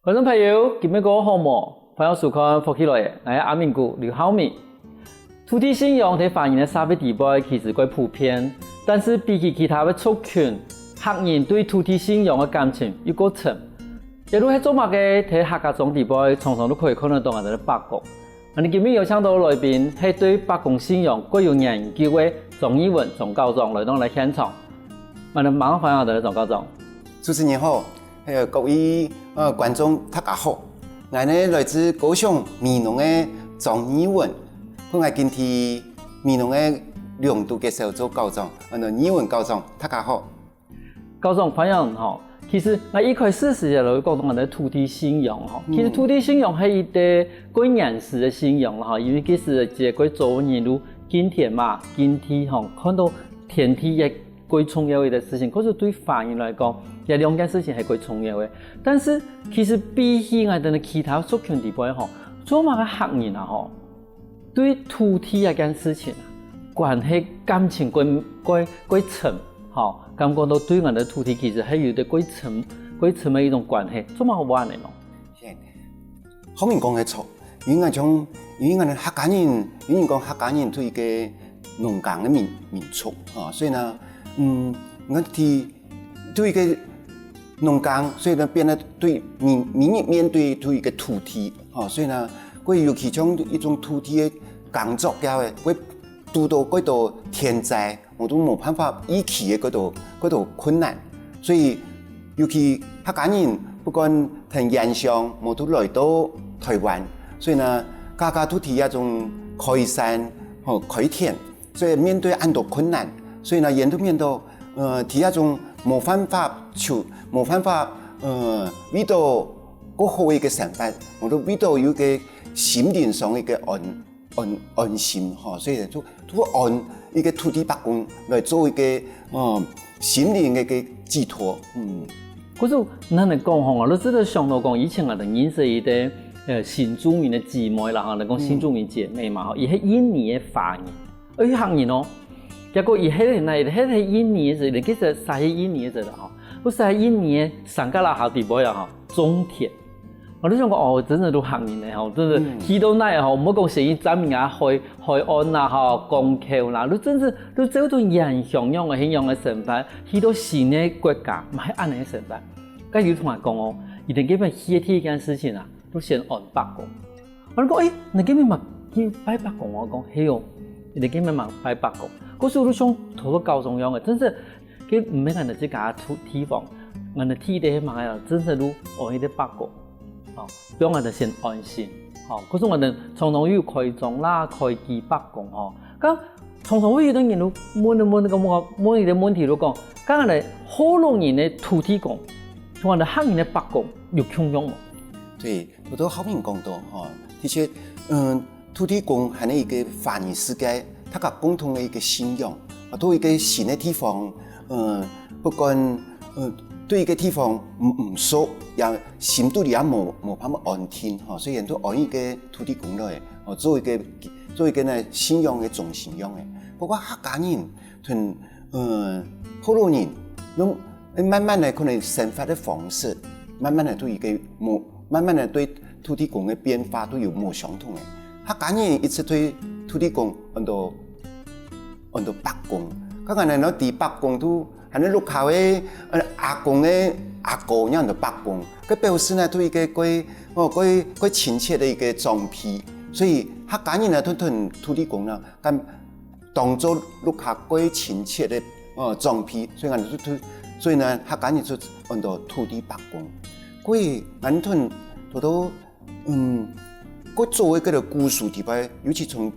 观众朋友，今日个好么？欢迎收看福起来的，我是阿明哥刘浩明。土地信仰在华人的社会地位其实quite普遍，但是比起其他的族群，客人对土地信仰的感情又过深。一路喺做乜嘅，喺客家莊地位，常常都可以看得到人哋嘅北國。我哋今日有請到來賓係對北國信仰具有研究嘅莊義文莊教授來到嚟現場。我哋馬上歡迎我哋莊教授。主持人好，還有各位觀眾大家好。我呢來自高雄美濃嘅莊義文，我今天美濃嘅兩度嘅時候做教長，義文教長大家好。教長歡迎吼。其實我一開始時就講到我哋土地信仰吼，其實土地信仰係一個幾原始嘅信仰啦，因為其實一個做人如今天嘛，今天吼看到天地嘅幾重要嘅事情，可是對華人來講，有兩件事情係幾重要嘅。但是其實比起我哋其他族群地位吼，做乜嘅客人啊吼，對土地一件事情啊，關係感情幾深。好，感覺到對我哋土地其實係有啲幾層嘅一種關係，做乜好玩嘅咯？後面講嘅錯，因為我哋客家人，有人講客家人對嘅農耕嘅民族啊，所以呢，我哋對嘅農耕，所以呢變得對面對嘅土地啊，所以呢，佢尤其將一種土地嘅工作嘅，會遇到幾多天災。我都冇辦法預期嘅嗰度困難，所以尤其客家人不管從原鄉，我都來到台灣，所以呢，家家都提一種開山和開田，所以面對很多困難，所以呢，人都面到提一種冇辦法遇到嗰好嘅想法，我都遇到有個心靈上嘅安心嚇，所以都按一個土地伯公來做一個心靈嘅寄託。可是咱嚟講吼，我都真係想到講，以前我哋認識一啲新住民嘅姊妹啦，嚇，嚟講新住民姐妹嘛，嗬，伊係印尼嘅華人，而且客人哦，結果伊係嚟，係印尼嘅時，你其實係印尼嘅時啦，嗬，嗰時係印尼嘅上加拉下地位啊，嗬，種田。我都想講哦，真係都客人嚟吼，真係去到那吼，唔好講成日咱們啊海岸啦吼，港口啦，都真係都走到人像樣嘅形樣嘅身份，去到新嘅國家，唔係按呢嘅身份。咁有同學講哦，一定基本去呢件事情啊，都先按北國。我講你基本咪去拜北國，我講係哦，一定基本咪拜北國。嗰時我都想頭都教中樣嘅，真係佢唔係人哋自家地方，人哋地地嘛呀，真係都按呢啲北國。俾我哋先安心，嗰種我哋常常要開莊啦、開基北講，咁常常會有啲人都問你哋問題都講，咁我哋好多人嘅土地講，同我哋客人嘅北講有共樣冇？對，我都後面講到，的確，土地公係一個華人世界，大家共同嘅一個信仰，到一個新嘅地方，不管對一個地方唔熟，也心度裡也冇辦法安定，所以人都按一個土地公來，做一個呢信仰嘅重信仰嘅。不過客家人同好多人，慢慢嚟可能生活嘅方式，慢慢嚟對一個慢慢嚟對土地公嘅變化都有冇相同嘅。客家人一直對土地公按到北公，咁我哋啲北公都。係你陸口嘅阿公嘅阿哥，然後就伯公，佢表示呢對一個幾親切嘅一個狀態，所以客家人呢都同土地公呢，咁當做陸口幾親切嘅狀態，所以呢客家人就按到土地伯公，所以我同都佢作為嗰個古樹地位，尤其從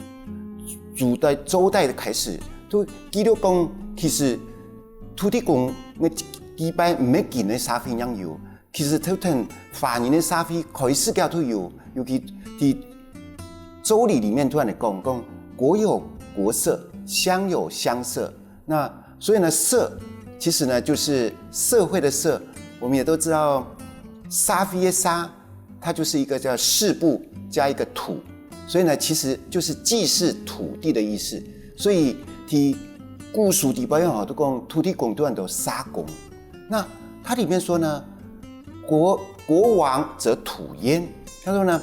周代開始，都記錄講其實。土地公嘅基本唔係見嘅社會樣有，其實都同華人嘅社會開始嘅都有，尤其喺周禮裡面都係講國有國色，鄉有鄉色。那所以呢，色其實呢就是社會的社，我們也都知道，社會嘅社，它就是一個叫士部加一個土，所以呢其實就是祭祀土地的意思，所以古書地方都講土地公都很多沙公，那它裡面說呢，国王则土焉。他说呢，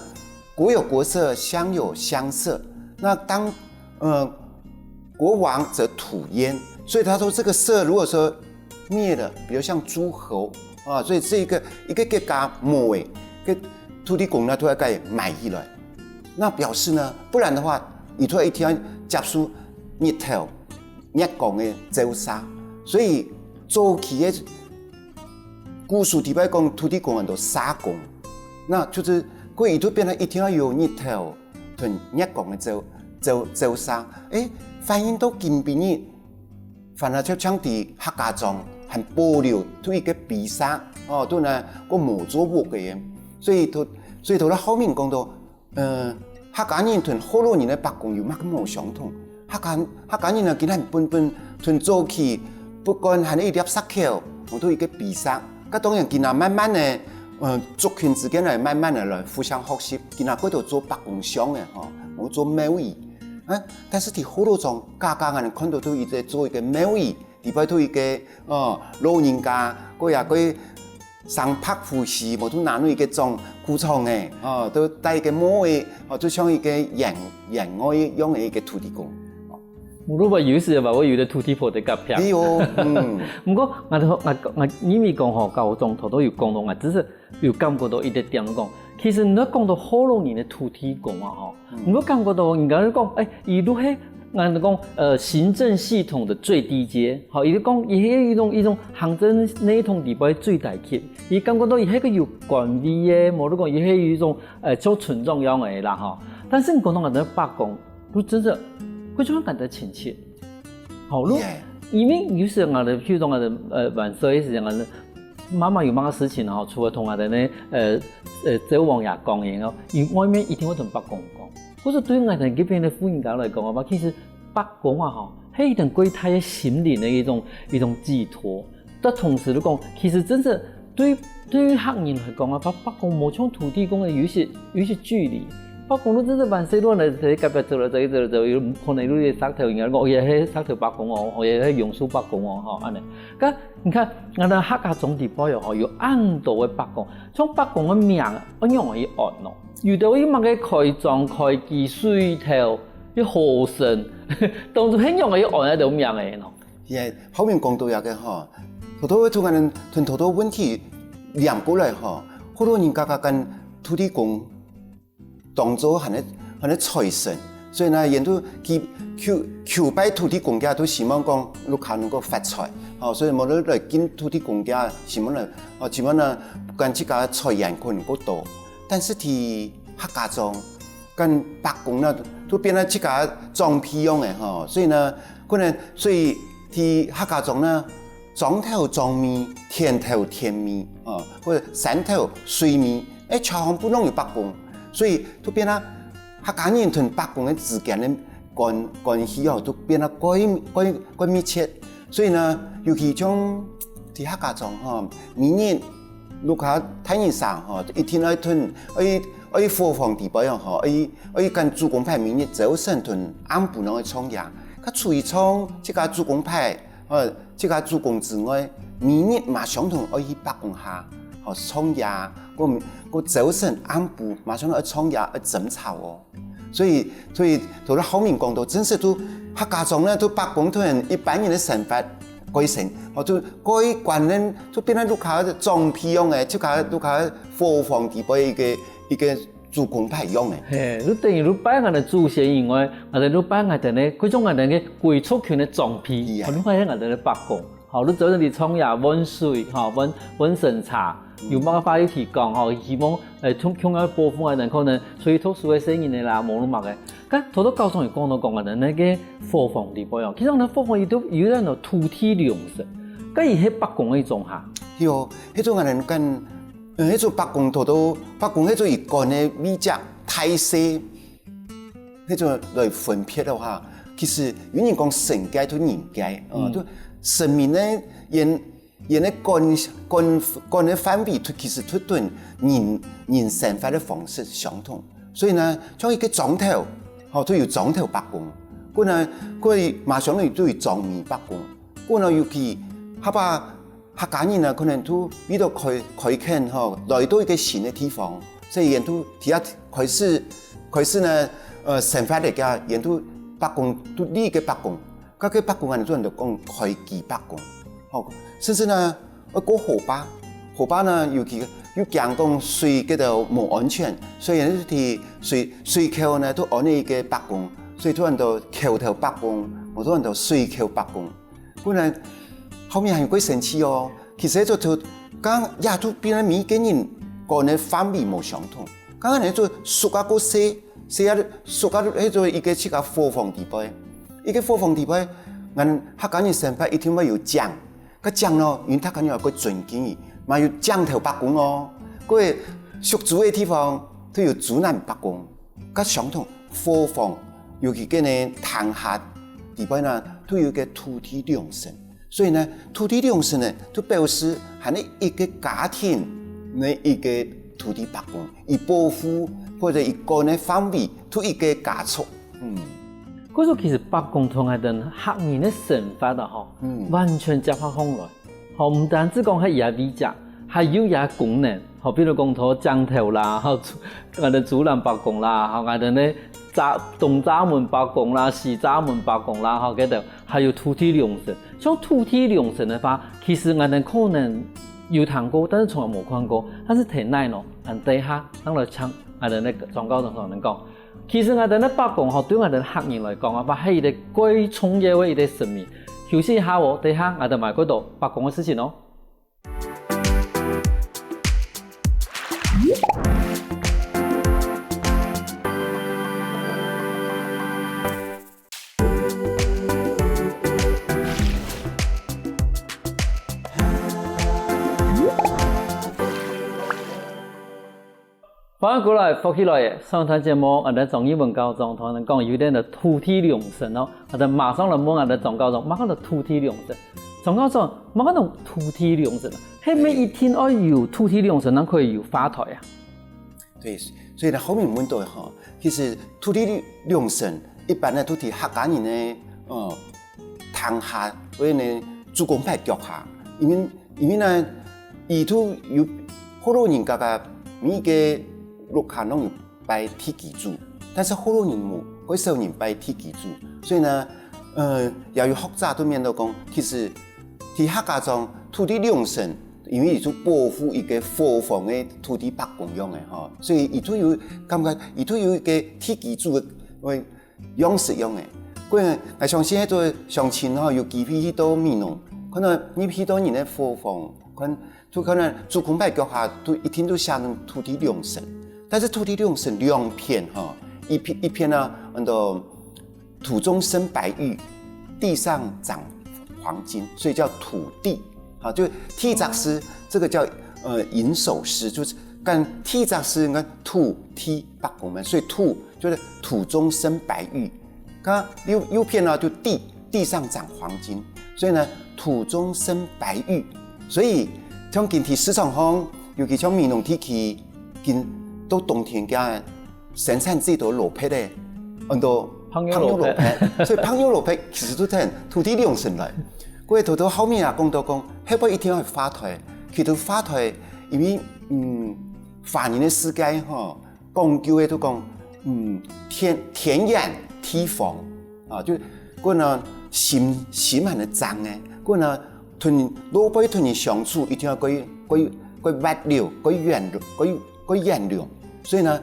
国有国色，乡有乡色。那当国王则土焉，所以他说这个色如果说灭了，比如像诸侯啊，所以这一个国家没的，个土地公呢都要给买起来。那表示呢，不然的话，伊突然一天接受日头、日光的照射，所以早期的古书里边讲土地公很多杀公，那就是过伊都变成一天要有日头同日光的照射，反映到今边呢，反而就像伫客家庄很保留对一个比赛哦，都呢个模做物嘅，所以到了后面讲到客家人同河洛人的八公有乜咁冇相同？客家人呢，今日本同早期不管係一粒石口，我都一個比賽。咁當然今日慢慢的，族群之間嚟慢慢的來互相學習。今日嗰度做八公鄉嘅，冇做廟宇。但是喺河洛莊，家人看到都一直做一個廟宇，裏邊都一個老人家，嗰也嗰上拍護士，冇都拿到一個種古裝嘅，都戴一個帽嘅，就像一個人外用嘅一個土地公。如果有時話我有啲土地婆在夾片。不過我因為講吼，教中頭都有講到，我只是有感覺到一點講。其實你講到河洛人的土地公啊，吼，我感覺到人家講，伊都係我講行政系統的最低階，好，伊講伊係一種行政系統裡邊最大級，伊感覺到伊係個有權威嘅，冇得講伊係一種做群眾樣嘅啦，吼。但是你講到我哋八公，都真係。會讓人感到親切，好咯。因為有時我哋譬如講我哋晚上嘅時間，我哋媽媽有乜事情吼，除了同我哋呢走往也講嘢咯，外面一定會同八公講。或者對我哋呢邊嘅婦人家來講啊，其實八公啊吼，係一種歸他嘅心靈嘅一種寄託。但同時嚟講，其實真正對於客人來講啊，八公冇像土地公嘅有些距離。八公都真係萬世多人喺隔壁走嚟走去走嚟走去，可能都係石頭人家我也係石頭八公哦，我也係榕樹八公哦，吼安尼。咁你看我哋客家總地包有有很多嘅八公，從八公嘅名我用嚟按咯，有的伊乜嘅開莊開基水頭，啲河神，當作很用嚟按喺度名嘅咯。後面講到有嘅嗬，好多同人同好多問題連過來嗬，好多人家跟土地公。當作係財神，所以呢，人都求拜土地公家都希望講路口能夠發財，所以冇得來見土地公家，希望呢，不管自家財源可能夠多，但是喺客家莊跟八公呢，都變咗自家裝屁用嘅，所以呢，可能所以喺客家莊呢，莊頭莊面，田頭田面，或者山頭水面，朝向不能有八公。所以都變咗客家人同八公嘅之間嘅關係都變得過密切。所以呢，尤其像喺客家莊每年路口睇人上一天愛吞愛火房地包樣愛跟主公派每年早晨同暗晡能去創業。佢除咗創即個主公派即個主公之外，每年馬上同愛去八公下創業。個早晨暗晡馬上去創業去爭吵哦，所以到咗後面講到，真係都客家莊呢都八公同人一般人嘅生活改成，都改慣呢都變咗路口裝屁用嘅，即係路口火房地包一個主公派用嘅。你等於你擺我哋祖先以外，我哋你擺我哋呢嗰種我哋嘅歸屬權嘅裝屁，你擺喺我哋嘅八公，好，你早晨你創業溫水，溫神茶。有乜法律提供吼，希望從一部分嘅人可能吹特殊嘅聲音嘅啦，冇乜嘅。咁好多教授亦講到講嘅那個火房地包樣，其實那火房亦都有那種土地良食，咁而係八公嘅一種嚇。有，迄種人跟迄種八公八公迄種一貫嘅美質態勢，迄種來分別嘅話，其實有人講神界同人界，都神明咧人的幹的範圍，其實都同人生活的方式相同，所以呢，像一個莊頭，都有莊頭八公，佢馬上都有莊面八公，佢呢尤其嚇把客家人呢可能都遇到開墾吼，來到一個新的地方，所以人都第一開始呢，生活嚟嘅人都北宮都呢個北宮，嗰個北宮人都人就講開基北宮，好，甚至呢，過河壩呢，尤其要講講水嗰度冇安全，所以人哋水溝呢都安呢個北宮，所以都人就橋頭北宮，好多人就水溝北宮，不然後面係幾神奇哦。其實就講也都變咗每個人個人範圍冇相同，講人就屬下個細啊，屬下喺做一個似個貨房地帶，一個貨房地帶，人客家人生活一定會有醬，個醬咯，因客家人有個尊敬，嘛有醬頭北宮哦，嗰個屬豬嘅地方都有豬南北宮，個相同貨房，尤其嗰啲塘下地帶呢，都有個土地良神。所以呢，土地良神呢，都表示係呢一個家庭呢一個土地北宮，以保護或者一個呢範圍，都一個家族。嗰種其實北宮同係等客人嘅生活啊，完全接合起來。好，唔單止講係嘢味食，還有嘢功能。好，比如講到江頭啦，我哋主南北宮啦，我哋呢東閘門北宮啦、西閘門北宮啦，嗰度還有土地良神。像土地良神的話，其實我哋可能有聽過，但是從來冇看過。但是聽耐咯，人底下當來唱，我哋呢莊教同人講，其實我哋呢北宮對我哋客人來講啊，把係一個最重要嘅一個神明。休息一下喎，等下我哋埋嗰度北宮嘅事情咯。歡迎過來，福起來嘅上堂節目，我哋從語文教中同人講有點的土地良神咯，我哋馬上嚟問我哋莊教中，乜嘢係土地良神？莊教中，乜嘢係土地良神？係咪一定要有土地良神，能可以有發財啊？對，所以呢後面問到哈，其實土地良神一般呢都係客家人呢，塘下或者呢主公牌腳下，因為呢，伊都有好多人家嘅每個落下攏有拜天地主，但是好多人冇，好少人拜天地主，所以呢，也有學者都面到講，其實喺客家中土地良神，因為伊就保護一個貨房嘅土地北宮用嘅吼，所以伊都有感覺，伊都有一個天地主嘅樣式用嘅。嗰個我相信喺度相親吼，有機會去到美濃，可能你去到人嘅貨房，可能主公牌腳下都一天都寫成土地良神。但是土地良神兩片哈，一片呢，土中生白玉，地上長黃金，所以叫土地。好，就地澤師，這個叫引首詩，就是跟地澤師跟土地北宮門，所以土就是土中生白玉。剛右片呢就地上長黃金，所以呢土中生白玉。所以像今天市場上，尤其像美濃地區，到冬天嘅生產最多蘿蔔咧，很多香油蘿蔔，所以香油蘿蔔其實都係土地良神嚟。嗰個到後面啊講到講，係不一定要發財，其實發財，因為華人嘅世界嗬，講究嘅都講田園地方啊，就嗰呢心係嘅臟嘅，嗰呢同老輩同人相處一定要嗰物料，嗰原料，所以呢，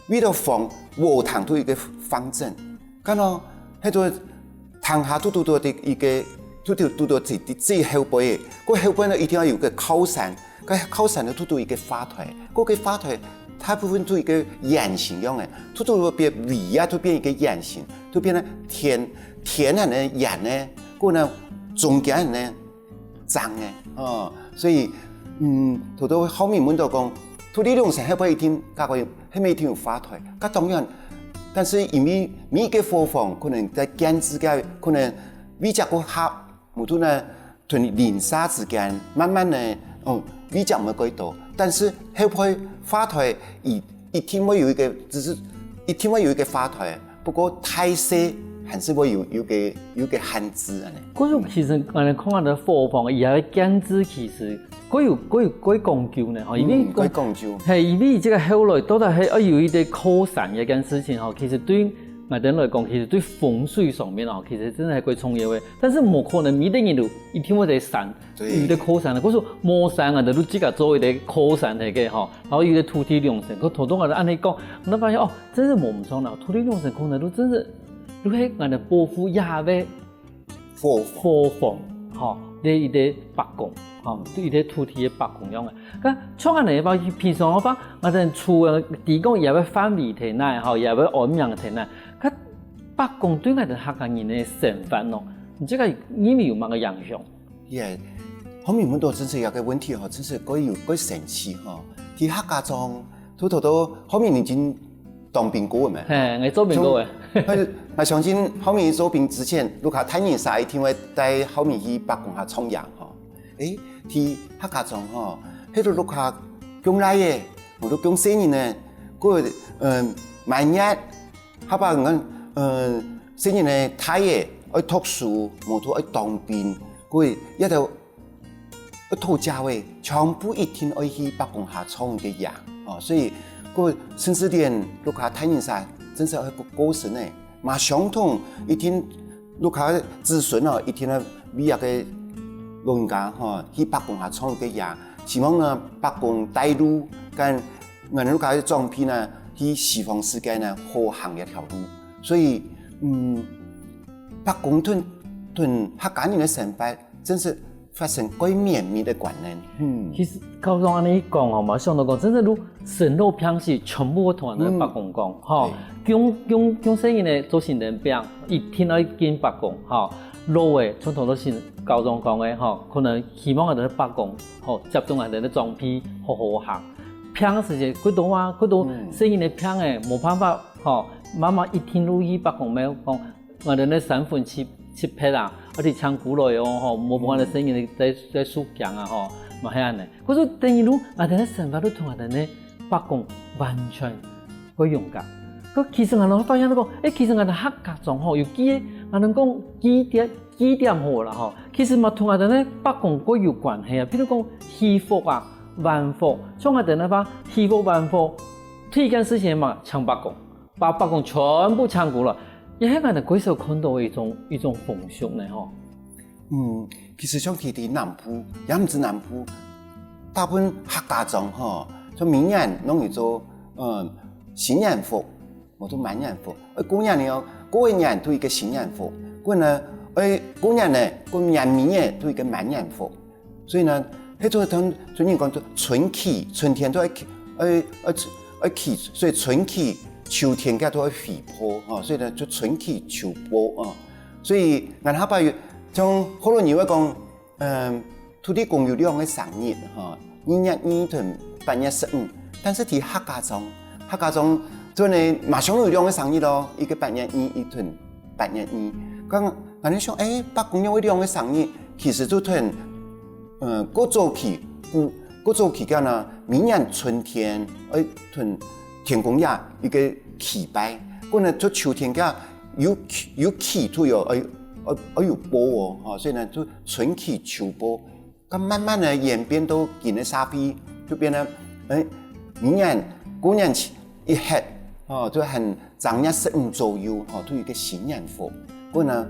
為了防和塘都一個方陣，咁咯，喺度塘下都的一個都最後輩嘅，嗰後輩呢一定要有個靠山，嗰靠山呢都一個花台，嗰個花台大部分都一個圓形樣嘅，都變圍啊，都變一個圓形，都變呢田人呢圓呢，嗰呢中間呢臟嘅，所以到後面問到講。土地良神係不一定，加個係咪一定有發財？咁當然，但是因為每個貨房可能在間之間，可能微價個客，無論呢同零沙之間，慢慢呢，微價唔會幾多，但是係會發財，一定會有一個，只是一定會有一個發財，不过太细还是会有个限制啊。嗰種其實我哋講下啲貨房，而係減脂其實佢有講究呢，因為講究係因為這個後來到底係要有一啲擴散嘅件事情，其實對我哋來講，其實對風水上面其實真係幾重要嘅。但是冇可能每個人都一天會在散，有啲擴散，嗰種冇散啊，就自己做一啲擴散嚟嘅，然後有啲土地良性，佢頭先我哋按你講，我發現哦，真係冇唔錯啦，土地良性可能都真係。如果我哋保護下嘅貨房，你啲白宮，對啲土地嘅白宮樣嘅。咁像我哋話平常我話，我哋厝嘅地公也要翻味體內，也要安陽體內。咁白宮對我哋客家人嘅身份咯，唔知佢因為有乜嘅影響？也，後面很多真是有個問題真是幾神奇喺客家莊，都後面已經當兵過嘅咩？我做兵過嘅。我相信後面做兵之前，如果太年曬，一定會帶後面去白宮下衝洋喺客家莊喺度碌下講來嘅，我都講新年呢，嗰萬日，下巴新年呢太嘅，愛讀書，冇到愛當兵，嗰一度一套家嘅，全部一天愛去白宮下衝嘅洋，所以。個甚至連ลูกค้า太年曬，真是一個過程呢。嘛相同一天ลูกค้า子孫一天呢，每一個老人家去白宮下創嘅嘢，希望呢白宮帶路，跟我哋ลูกค้า裝備呢去西方世界呢好行一條路。所以白宮同客家人嘅成敗，真是。發生幾綿密的關聯。其實剛剛安尼講嘛，想到講，真係如神路平時全部同人哋白宮講，用生意呢做成人病，一天要見白宮，老嘅從頭到先高中講嘅，可能希望人哋白宮，集中人哋裝備好好行。平時就嗰度生意呢平嘅，冇辦法，慢慢一天都去白宮咩講，我哋呢三分七撇啊。而且搶過來冇辦法嘅生意在縮減啊，嘛係安尼。嗰種等於我哋嘅生活都同我哋嘅白宮完全不一樣噶。嗰其實我哋發現到講，其實我哋客家莊有幾我哋講幾點好啦，其實嘛同我哋嘅白宮都有關係啊。譬如講祈福啊、萬福，像我哋嘅話祈福萬福，第一件事情嘛搶白宮，把白宮全部搶過來。也係我哋嗰時候看到一種風俗呢，其實像佢哋南部，也唔止南部，大部分客家莊就明年弄嚟做新年福，我都滿年福。過年呢，過年都一個新年福，過呢，過年呢，過年明年都一個滿年福。所以呢，喺度同最近講到春期，春天都愛起，所以春期。秋天嘅都係肥坡，所以呢就春期秋坡所以我下邊像好多人會講，土地公有兩個生日2月2同8月15，但是喺客家莊就呢馬上有兩個生日咯，一個8月1，一同8月2。咁我哋想，白宮有兩個生日，其實就同過早期嘅呢，明年春天同。天公爺一個祈拜，嗰呢做秋天嘅有祈都有有播所以呢就春祈秋播，咁慢慢呢演變到今日社會，就變得明年過年一黑就係正月15左右都有一個新年福，嗰呢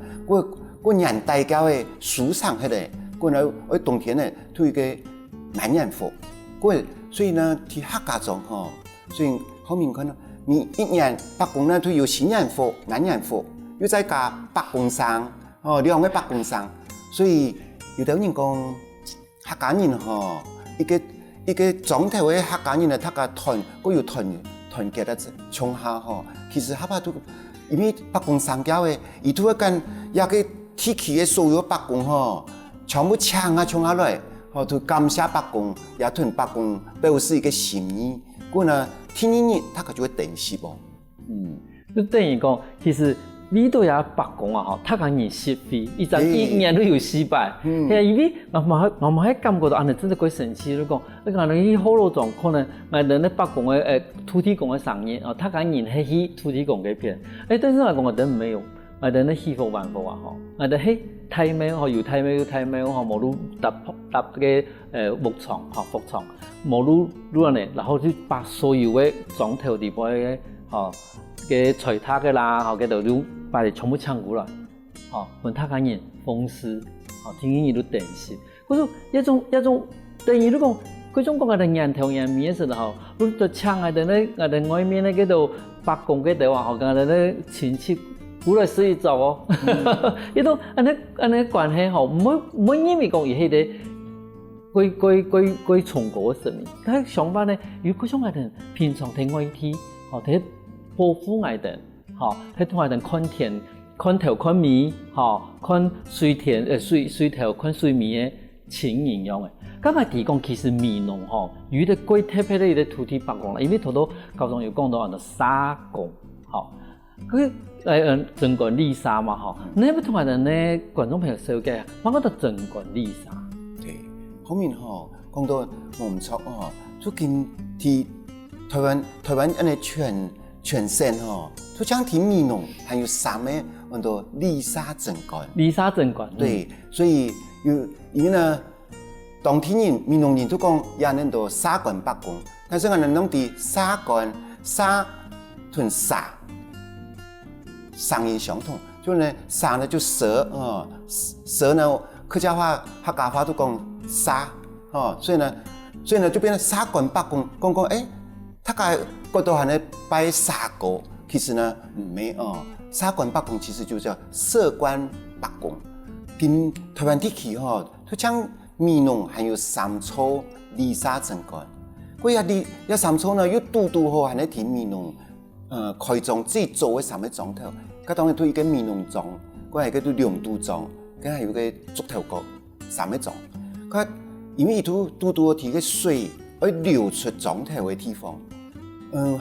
個年代嘅嘅書上喺度，嗰呢冬天呢都有一個滿年福，所以呢喺客家莊所以。後面看到，你一年白宮呢都有新年福、滿年福，又再加白宮生，兩個白宮生，所以有啲人講客家人一個總體嘅客家人呢，他個都有團結得從下其實下巴都因為白宮生交嘅，而都會跟一個地區嘅所有白宮全部搶從下來，都感謝白宮，也同白宮表示一個心意，嗰呢。天日他就會定死噃，就等於講，其實你都也白讲啊吼，他讲你失败，伊就一年都有失败。因为我冇喺感覺到，安尼真係幾神奇。你講，你講你好多狀可能我哋咧白講嘅土地公嘅上演啊，他講人係去土地公嗰邊，但是我講我哋沒有，我哋咧祈福萬福啊吼，我哋喺太廟吼，有太廟吼，無路搭嘅木床吼福床，無路安尼，然後就把所有嘅裝頭地方嘅吼。嘅財塔嘅啦，吼，嘅度都把你全部搶過來，吼，問他講人風水，吼，聽見伊都電視，嗰種一種，等於你講，嗰種講嘅係人頭人面嘅時候，你就搶喺度咧，喺度外面咧嗰度白宮嗰度啊，吼，喺度咧親戚過來睡覺哦，呢種安尼關係吼，唔會因為講伊係啲歸從國嘅神明，但係相反咧，如果嗰種係平常睇外地，吼睇。保護我哋，吼，喺同我哋看田、看頭、看米，吼，看水田、水頭、看水米嘅情形樣嘅。咁啊，提講其實米農吼，有啲幾特別嘅啲土地白講啦，因為頭都教中有講到人哋沙工，吼，佢整個麗沙嘛，吼，你不同我哋咧觀眾朋友了解，我覺得整個麗沙。對，後面吼講到我唔錯哦，最近喺台灣安尼全省吼，都將提米農，還有三個很多麗沙鎮館。麗沙鎮館，對，所以因為呢，當天人米農人都講也能到沙館北宮，但是我哋弄啲沙館沙同沙音相同，就呢沙呢就蛇蛇呢客家話、客家話都講沙所以呢就變成沙館北宮，講誒。他家嗰度係呢拜沙狗，其實呢唔係沙館北宮其實就叫社館北宮。跟台灣地區佢將米農還有三處麗沙鎮館。嗰一三處呢，又獨好係呢啲米農開莊自己做嘅三個莊頭。佢當然都一個米農莊，嗰係個都兩度莊，跟係有個竹頭角三個莊。佢因為都提個水而流出莊頭嘅地方。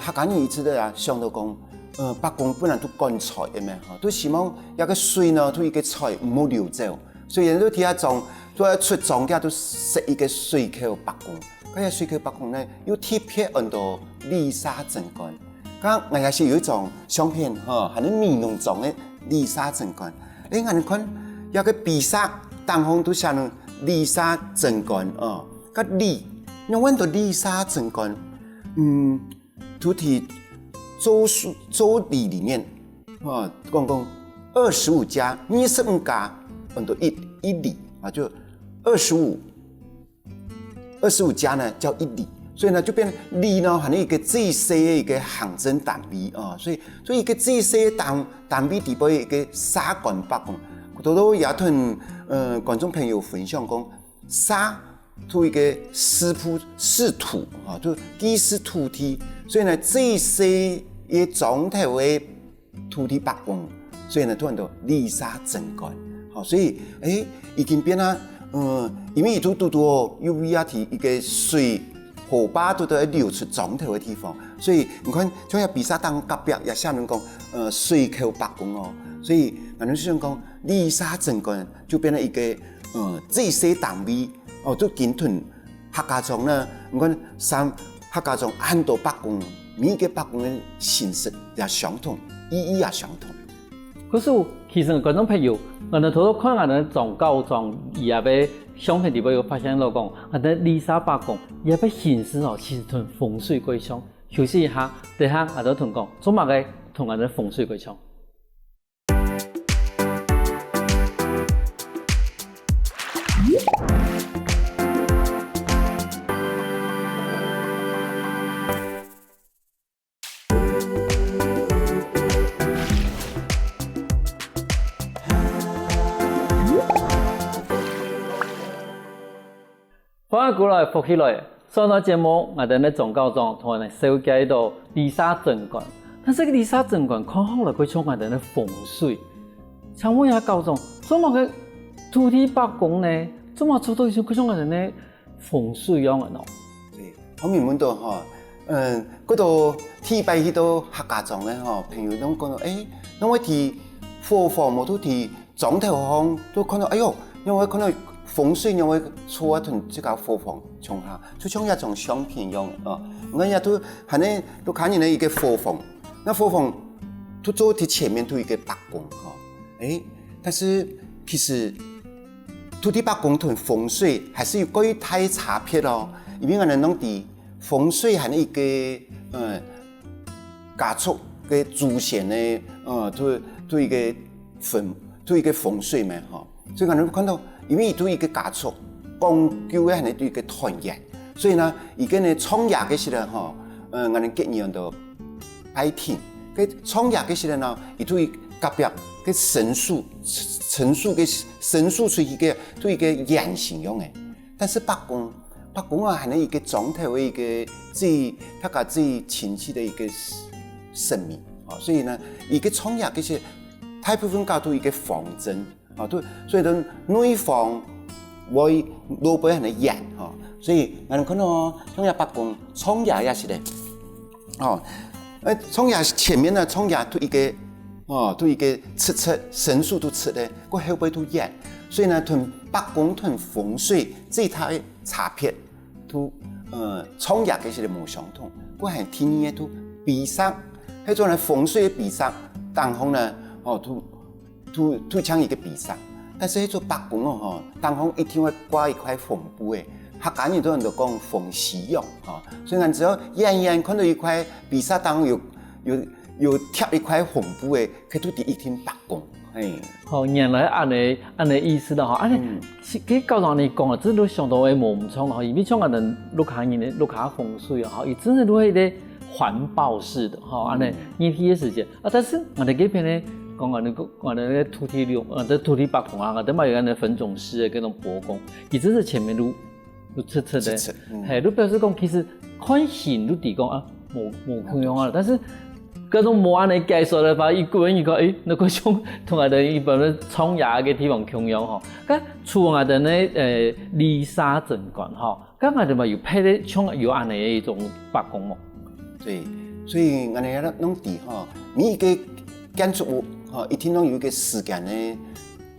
客家人一直都想到講，北宮本來都乾財嘅咩，都希望有個水呢，都一個財唔好流走，所以人都睇下莊，都一出莊家都設一個水口北宮。嗰個水口北宮呢，有貼片很多麗沙鎮館。咁我也是有一張相片，係啲米農莊嘅麗沙鎮館。你看有個比薩當紅都寫到麗沙鎮館個麗，你揾到麗沙鎮館，土地州里裡面，講25家，25家，很多一里就25家呢叫一里，所以呢就變成里呢，係一個最細嘅一個行政單位所以一個最細嘅單位地步一個沙館北宮，都也同觀眾朋友分享講沙。做一個視土就記事土地，所以呢最細嘅莊頭嘅土地北宮，所以呢都很多麗沙鎮館，所以已經變啦，因為都有也提一個水河壩都要流出莊頭嘅地方，所以你看像有比薩當隔壁也下面講水口北宮所以我哋想講麗沙鎮館就變成一個最細單位。都緊屯客家莊呢，我講客家莊很多北宮，每個北宮嘅形式也相同，意義也相同。可是其實觀眾朋友，我哋偷偷看下啲莊高莊，伊也俾相片地方有發現到講，我哋麗沙北宮也俾形式其實同風水鬼相。休息一下，等下我哋同講，做乜嘅同我哋風水鬼相。翻過來復起來，上個節目我哋咧總教中同我哋紹介到麗沙鎮館，但是個麗沙鎮館看好來佢從我哋咧風水，請問一下教中，做乜嘅土地北宮呢？做乜做到佢從我哋咧風水樣嘅咯？對，後面問到嗰度天拜去到客家莊咧朋友都講到，儂會提火房我都提总头方都看到，哎呦，因为看到风水因为错同这个火房冲下，就像一种相片一样啊。我也都还能都看见了一个火房，那火房都做的前面都一个白宫哈，哎，但是其实土地白宫同风水还是有几大差别咯，因为我们弄的风水还是一个家族嘅祖先呢，都一个风水嘛哈，所以我们看到，因为都一个家族讲究嘅係都一個團結，所以呢，而家呢創業嘅時候哈，我們今年都拜天，佢創業嘅時候呢，亦都隔壁嘅神樹嘅神樹出一個都一個圓形樣嘅，但是白宮啊係一個總體嘅一個他家自己親戚的一個神明啊，所以呢，一個創業嘅時候，大部分搞到一個方針啊，都所以呢內方為老輩係圓啊，所以我哋看到創業白宮創業也是咧，哦，創業前面呢創業都一個出神樹都出咧，個後輩都圓，所以呢同白宮同風水這套差別都創業嘅時候冇相同，個係天然嘅都比上，迄種呢風水嘅比上，當方呢都像一個比上。但是迄座白宮哦，當方一定會掛一塊紅布誒，客家人都人都講風喜用嚇，所以我只要遠看到一塊比薩當有貼一塊紅布誒，佢都第一天白宮。好，原來按你意思啦嚇，佢教人你講啊，這都相當嘅無錯啦，因為像我哋陸下人咧，陸下風水啊，伊真係都係啲環保式的嚇，按你熱氣嘅時間啊，但是我哋這邊咧。講我哋土地六，土地白宮啊，我哋咪有嗰啲粉種師嘅嗰種伯公，伊真係前面都出的，係都表示講其實看形都地講啊冇空用啊，但是嗰種冇安尼介紹嘅話，一個人那個種同我哋一般嘅創業嘅地方空用嗬，咁除我哋咧離沙鎮館嗬，咁我哋咪有配咧像有安尼嘅一種白宮喎。對，所以我哋喺弄地嗬，每一個建築物。一天都有一個時間的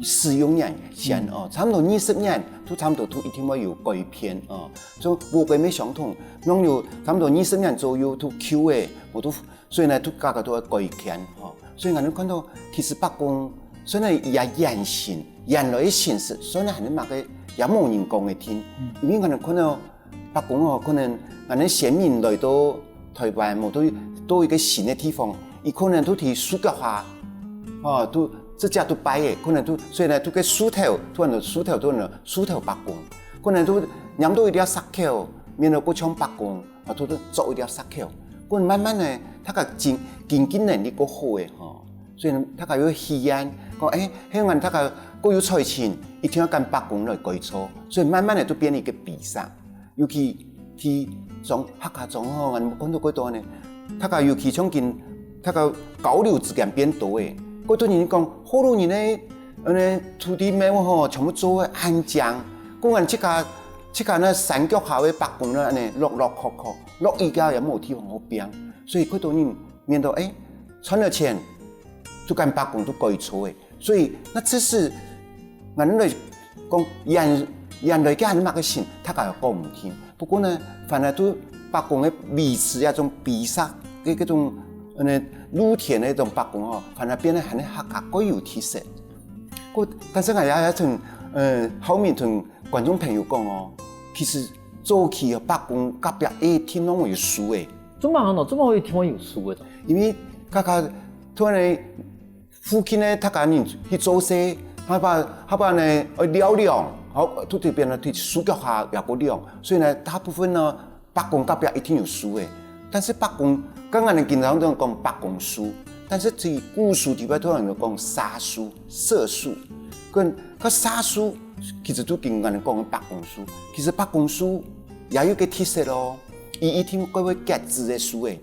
使用年限哦，差不多20年都差不多都一定會有改變哦，所以無改咩相同，弄有差不多20年左右都舊嘅，我都所以呢都家家都會改變哦，所以我哋看到其實白宮雖然也原型原來嘅形式，雖然係你買嘅也冇人講嘅聽，因為我哋看到白宮哦，可能我哋先民來到台灣，冇到一個新嘅地方，伊可能都係塑膠化。哦，都這家都擺嘅，可能都所以呢，都個樹頭，都係樹頭白宮，可能都飲到一條石橋，面頭個槍白宮，啊，都做一條石橋，可能慢慢呢，他個經濟能力個好嘅，嗬，所以呢，他個有氣焰，講香港他個有財錢，一定要跟白宮來改造，所以慢慢呢都變一個比賽，尤其ที่種客家種嗬，我哋講到嗰度呢，他個尤其像見，他個交流之間變多嘅。嗰多人講，好多人呢，土地咩喎，全部做安靜。嗰人即刻呢山腳下嘅白宮呢，落確，落依家又冇地方好變，所以嗰多人面到賺了錢，就跟白宮都改造嘅。所以那這是我哋講人類嘅係乜嘅事，他家又講唔聽。不過呢，反而都白宮嘅維持一種比賽嘅嗰種。露天的那種白宮哦，反而變得很客家各有特色。但是我也同後面同觀眾朋友講哦，其實早期白宮隔壁天攏有樹嘅。做乜嘢？做乜可以天攏有樹嘅？因為家突然附近呢，他家人去做事，下班呢療養，好都這邊呢對樹腳下也個療，所以呢大部分呢白宮隔壁一定有樹嘅。但是白宮，剛剛你經常都講白宮樹，但是在古樹地方都有人講沙樹、歙樹，個沙樹其實都經常人講白宮樹，其實白宮樹也有個特色咯，伊一定各位結子的樹誒，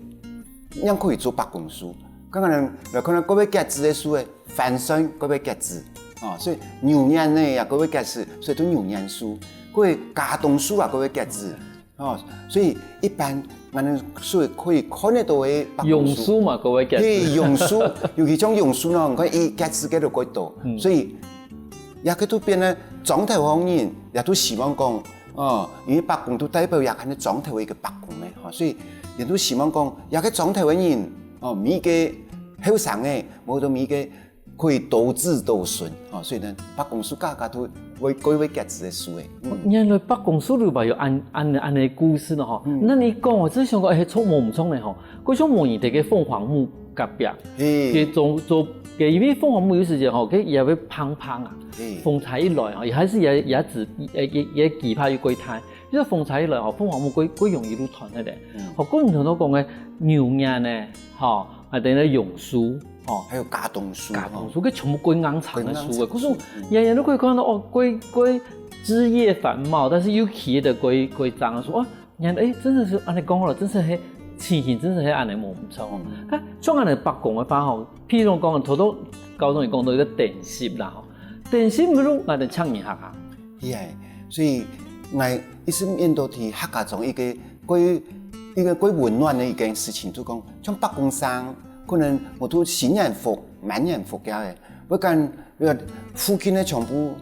樣可以做白宮樹。剛剛人可能各位結子的樹誒，番筍各位結子，哦，所以牛年呢也各位結子，所以都牛年樹，各位家棟樹啊各位結子。所以一般我们所以可以看得到的白榕榕树，树嘛，各位嘅。嘿，榕树，尤其种榕树呢，我一格子格都改多，所以也佢都变咧庄头方人也都希望讲，因为白宫都代表也係莊頭嘅一個白宮咧，所以人都希望講，也個莊頭嘅人，每個後生嘅，冇到每個可以多子多孫，所以呢，白宮樹家都會改為價值嘅樹嘅。原來白宮樹裏邊有按嘅故事咯，嗬。那你講我真係想講，係錯冇唔錯咧，嗬。嗰種模擬地嘅鳳凰木隔壁，嘅做嘅，因為鳳凰木有時間嗬，佢也會胖胖啊。風采一來啊，也還是也期盼要歸胎。因為風采一來嗬，鳳凰木歸容易都斷嘅咧。學嗰唔同都講嘅牛眼咧，嗬，係等於榕樹，哦，還有架冬樹，架冬樹，佢全部歸硬長嘅樹嘅。嗰種人人都可以看到哦，歸枝葉繁茂，但是又起得歸長嘅樹。哦，人真的是按你講啦，真是係情形，真是係按你冇唔錯。啊，將按你白講嘅話嗬，譬如講頭都高中講到一個電飾啦。電飾唔如我哋搶人客啊，係，所以我一直面對喺客家中一個歸溫暖嘅一件事情，就講像北宮山可能我都新人福、滿人福嘅，我講附近嘅全部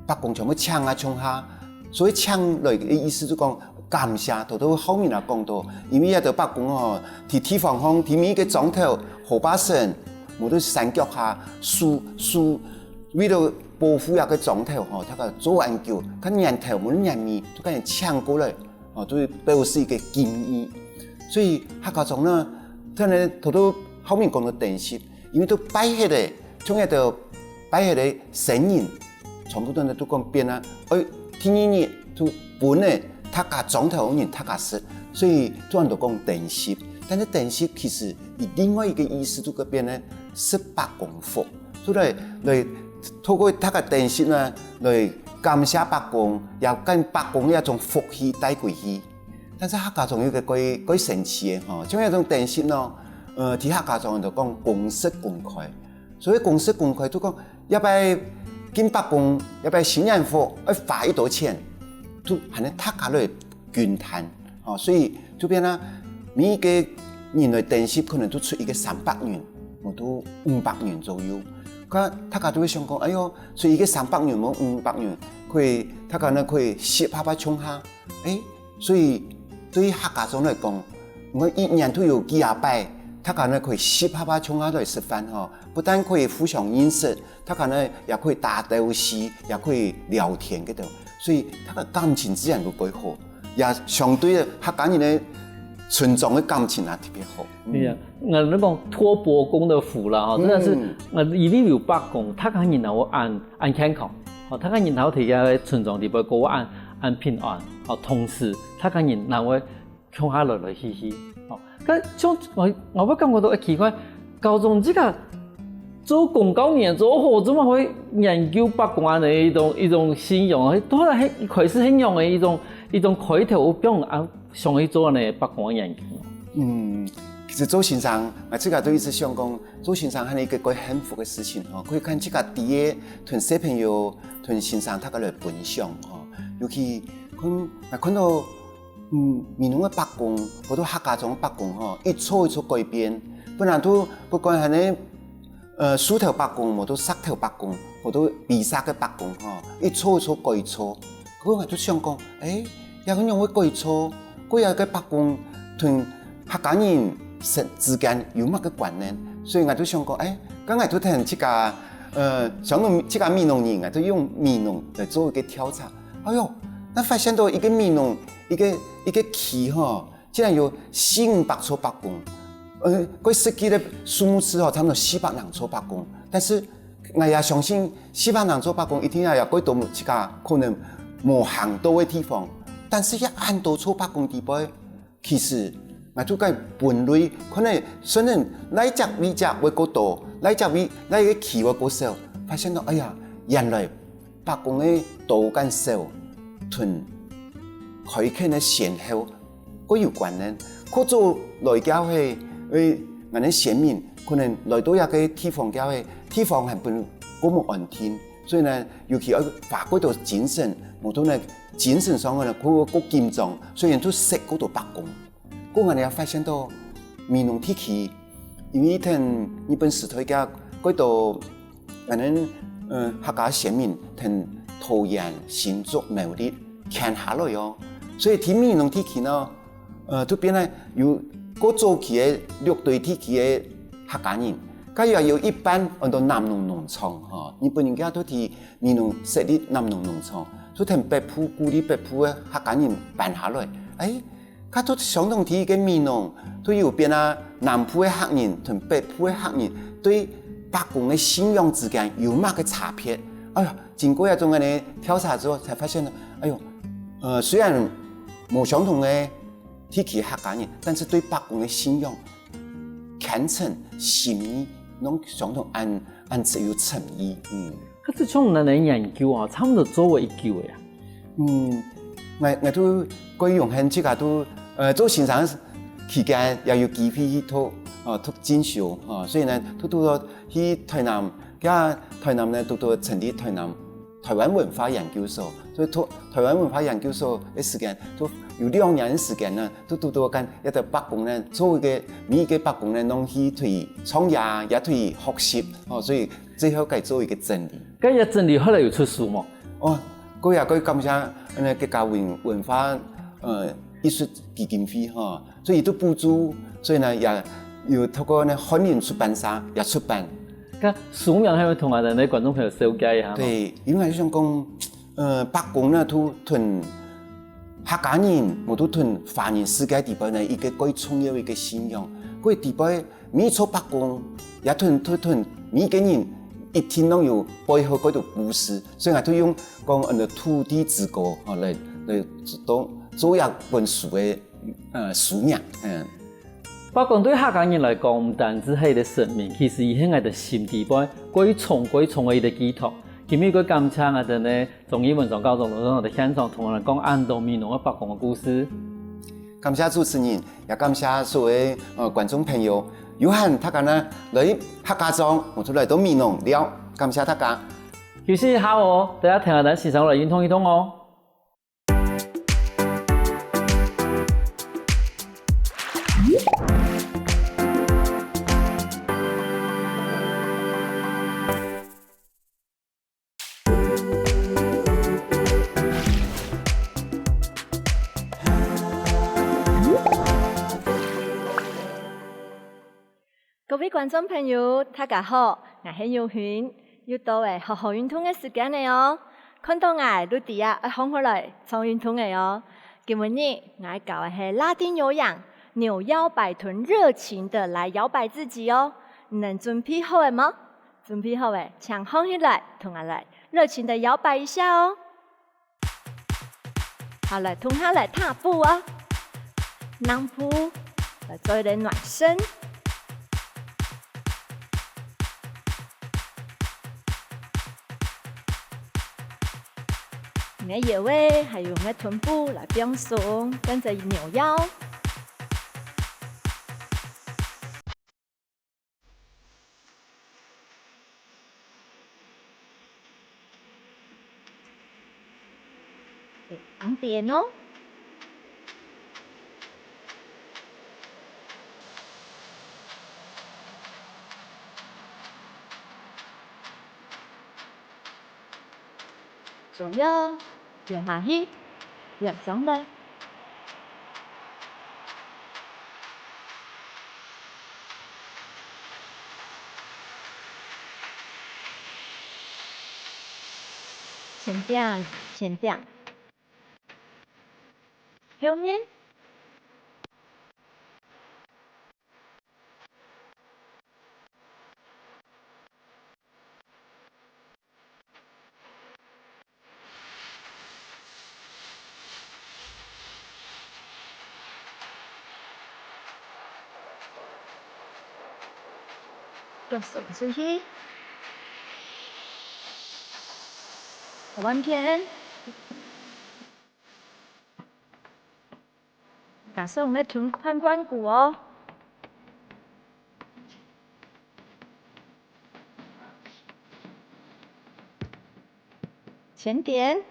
北宮全部搶啊搶下，所以搶來嘅意思就講感謝，到後面嚟講到，因為喺度北宮哦，喺地方方，喺每個莊頭河巴上，我都山腳下樹為了保護一個莊頭吼，佢個做研究，佢人頭冇人面，都俾人搶過來，都表示一個敬意。所以客家莊呢，佢呢到後面講到電飾，因為都擺起嚟，從一度擺起嚟聲音，全部都講變啦。天然都本嚟客家莊頭人客家識，所以都喺度講電飾。但係電飾其實以另外一個意思，都嗰邊呢是白宮服，所以嚟。透過他個電飾呢，來感謝白宮，又跟白宮一種福氣帶過去。但是客家仲有一個幾神奇嘅嗬，像一種電飾呢，喺客家仲就講公設公開，所以公設公開都講要擺見白宮，要擺新人福，要花一多錢，都係呢客家來捐攤，所以就變啦，每個人來電飾可能都出一個300元，或都500元左右。他家都會想講，哎呦，所以一個300元冇500元，可以他家呢可以10%衝下，所以對於客家種來講，我一年都有幾廿擺，他家呢可以10%衝下來食飯嗬，不但可以互相認識，他家呢也可以打遊戲，也可以聊天嗰度，所以他個感情自然會幾好，也相對的客家人呢村莊的感情也特別好。對啊，我哋講托伯公的福啦，哈，真的是我一定有白宮，他家人頭按健康，好，他家人頭提嘅村莊地方過按平安，好，同時他家人頭會向下來去去，好，咁像我會感覺到一奇怪，高中這個做廣告研做好，怎麼會研究白宮的一種信用，都係開始很用的一種開頭，我幫啊上去做呢白宮研究。其實做先生，我自己都一直想講，做先生係一個幾幸福嘅事情嗬。可以看自己啲嘢同小朋友、同先生大家來分享嗬。尤其看到面農嘅白宮，好多客家種白宮嗬，一撮一撮改變。本來都不管係呢樹頭白宮，冇到石頭白宮，冇到白沙嘅白宮嗬，一撮一撮改錯。嗰我都想講，有個人會改錯，嗰有個白宮同客家人之間有乜嘅關聯？所以我都想講，咁我都聽這個想到這個面農人，我都用面農嚟做一個調查。哎呦，我發現到一個面農一個期嗬，竟然有400-500撮白宮，佢實際嘅數目詞差唔多400人撮白宮，但是我也相信400人撮白宮一定要有幾多這個可能冇行到嘅地方，但是一按到撮白宮地方，其實我都計分類，可能雖然哪一隻會過多，哪一個期會過少，發現到原來白宮嘅多跟少同開墾嘅先後都有關聯。可做來教係我哋先民可能來到一個地方教係地方係本嗰麼安定，所以呢，尤其要花嗰度精神，我都呢精神上嘅呢，佢個緊張，雖然都識嗰度白宮，嗰個你又發現到美濃地區，因為同日本時代嘅嗰度，可能客家先民同桃園、新竹、苗栗傾下來哦，所以喺美濃地區呢，都變咧有嗰早期嘅六隊地區嘅客家人。佢又有一班按到南農農場，日本人家都喺美濃設立南農農場，所以同北埔、古里北埔嘅客家人辦下來，佢都相同啲嘅美濃，都有變啊南埔嘅客人同北埔嘅客人對白宮嘅信仰之間有乜嘅差別？哎呀，經過一種嘅調查之後，才發現，雖然冇相同嘅地區客家人，但是對白宮嘅信仰虔誠心意。弄相同按只有誠意，咁即種人嚟研究啊，差唔多做過一舊嘅呀。我都可以用喺即個都做線上期間又有機會去讀進修，所以呢都讀到去台南，台南呢讀到成立台灣文化研究所，所以讀台灣文化研究所嘅時間都有2年嘅時間呢，都讀到緊一個白宮呢，做嘅每一個白宮呢，攏去推創業，也推學習，所以最後該做一個整理。咁一整理後來有出書嗎？嗰日佢感謝客家文化藝術基金會，所以都補助，所以呢也有透過呢漢人出版社也出版。咁書名係咪同我哋啲觀眾朋友紹介一下？對，因為想講，白宮呢都同客家人，我都同華人世界地方呢一個最重要一個信仰。嗰個地方每座白宮也同每個人一天都有背後嗰條故事，所以我都用講土地之歌嚟做一本書嘅書名。白宮對客家人來講，唔單止係一個神明，其實伊係我哋心地方最重嘅一個寄託。今日佢感謝我哋呢，中英文上高中我哋現場同我哋講安道美濃嘅白宮嘅故事。感謝主持人，也感謝所有觀眾朋友。有幸大家呢來客家莊，我都來到美濃了，感謝大家。休息一下哦，大家聽下咱時常來運動一動哦。各位觀眾朋友，大家好，我係姚珣，又到學校運動嘅時間嚟哦。看到我都第一行過來做運動嘅哦。今日我教嘅係拉丁有氧，扭腰擺臀，熱情的來搖擺自己哦。你能準備好嘅嗎？準備好嘅，請放起來，同我來熱情的搖擺一下哦。好了，同他來踏步啊，踉步，來做一點暖身。我野味還有我臀部來放鬆，跟着扭腰。兩點哦。左右，轉下去，轉上來。前點，前點。後面。腳手出去，彎片，感受我們的臀髖關節哦。前點，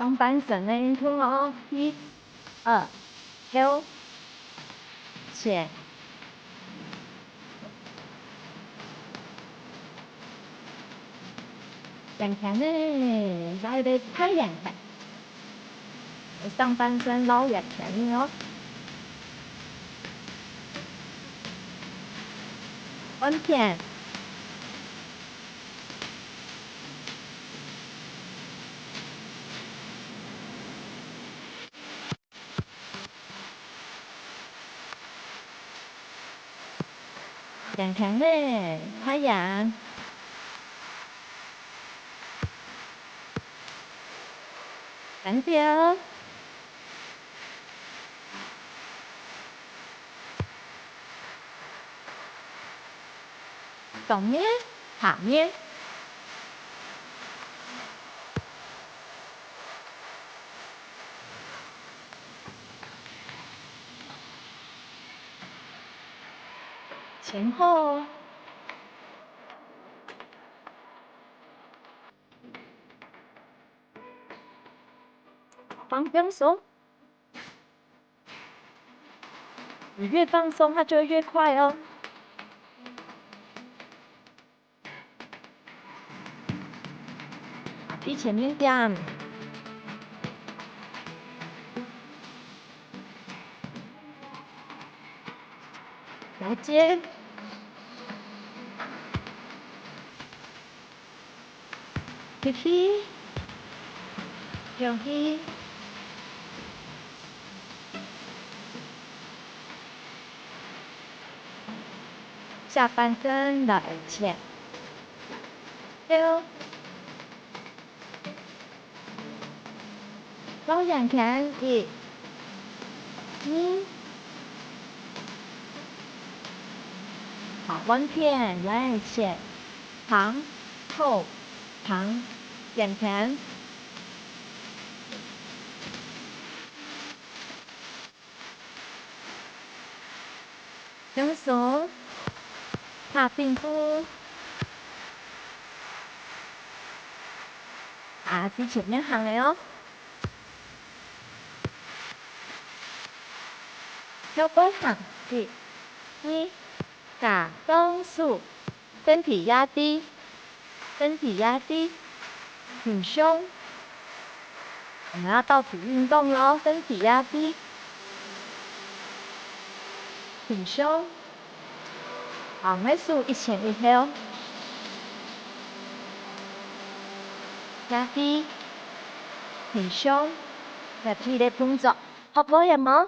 上半身的运动哦，一、二、后、前。眼前呢，来的太阳了，上半身捞眼前哦，温片。眼前呢，太阳。单挑，上面、下面，前后，放松。你越放松，它就会越快哦。提前面点，来接，提起，用力，下半身来前，六，往眼前一，好，温片来前，旁，后，旁，眼前。放松，下平呼，是前面行的哦。腰部行，一、二，打中束，身体压低，身体压低，挺胸。我们要到处运动喽，身体压低，挺胸。好，尾数一前一后，压低，挺胸，来体力动作，好不好呀吗？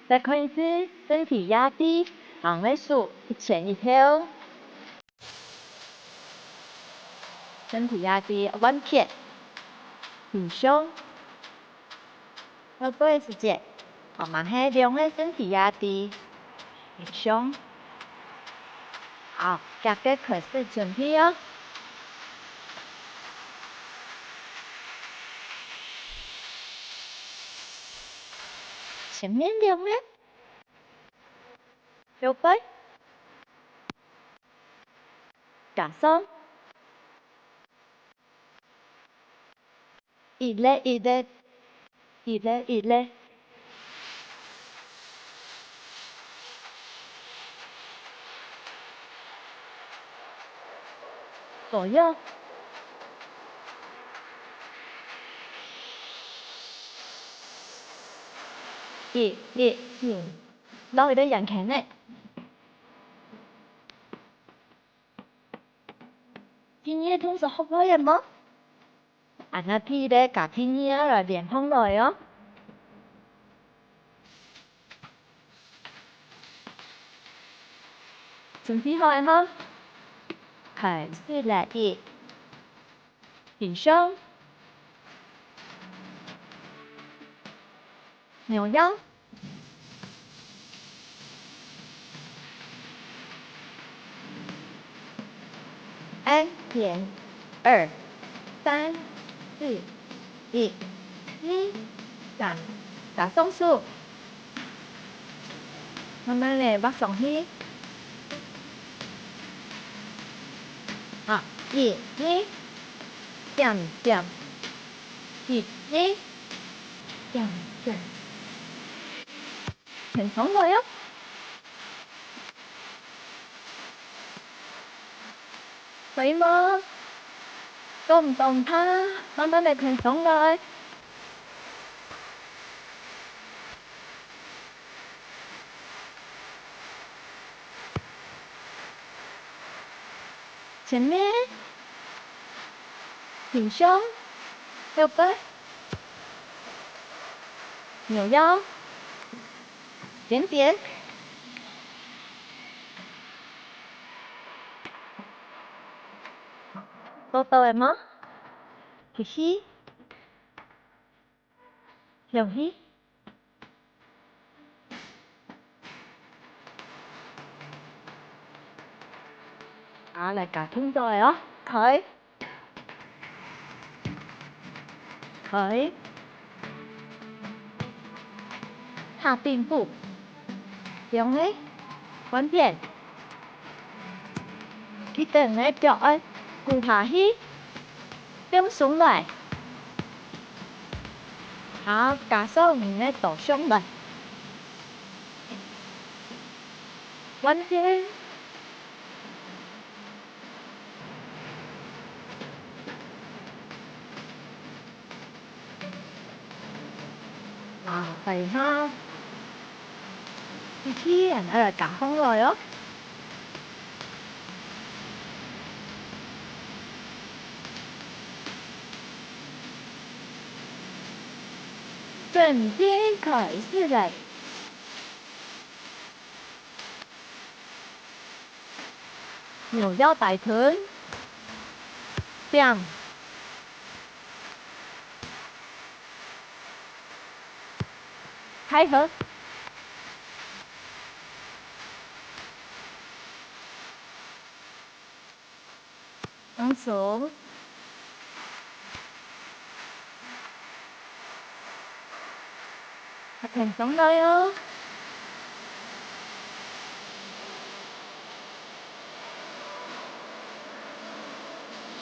再看一次，身体压低，往尾数一前一后，身体压低，弯片，挺胸。要过的时间，我们还用的身体压低，挺胸。好，大家开始准备哦。前面用的，右背，加松，一类一类，一类一类，左右。一、攞佢啲人強呢？今夜通常好多人麼？俺那批咧，夾今夜來連空來哦。準備好了嗎？開始來一，挺胸，扭腰。1点2 3 4 1 2 打松树，慢慢嚟，把松起。啊，一二，点点，一二，点点，很松了哟。可以吗？动唔动它，慢慢地平松來。前面，挺胸，右背，扭腰，点点。做到了嗎？吸氣，呼氣。嚟夾通咗嚟咯，腿，下踮步，用咧，穩點，記得咧腳啊，骨下去，點鬆來，好，加上面咧倒上來，穩點。係哈，啲啲人喺度夾空來咯。整邊開始嚟，扭腰擺臀，兩，開合。放鬆，平鬆來哦。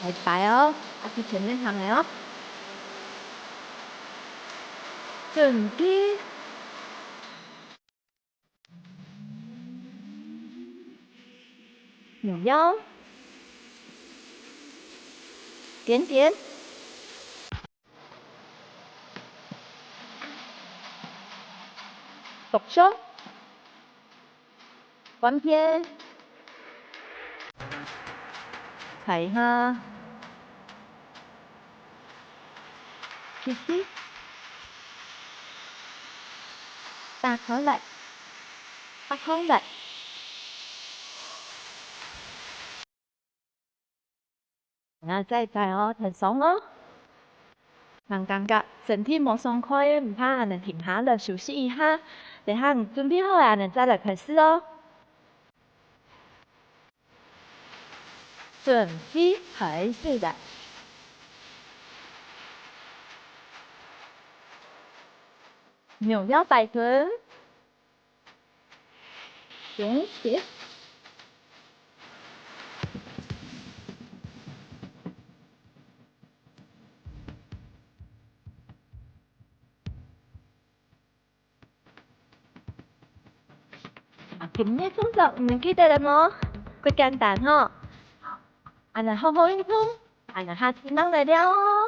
嚟擺哦，去前面行嚟哦。準備，扭腰，點點。獨胸，穩片，睇下，吸氣，打開來，發開來，再哦，很鬆哦。能感覺身體冇鬆開，唔怕，能停下來休息一下。等下你準備好啊，能再來開始哦。準備開始啦！扭腰擺臀，點點。今日工作唔記得了麼？不簡單哦。俺哋好好運動，俺哋下次能來了哦。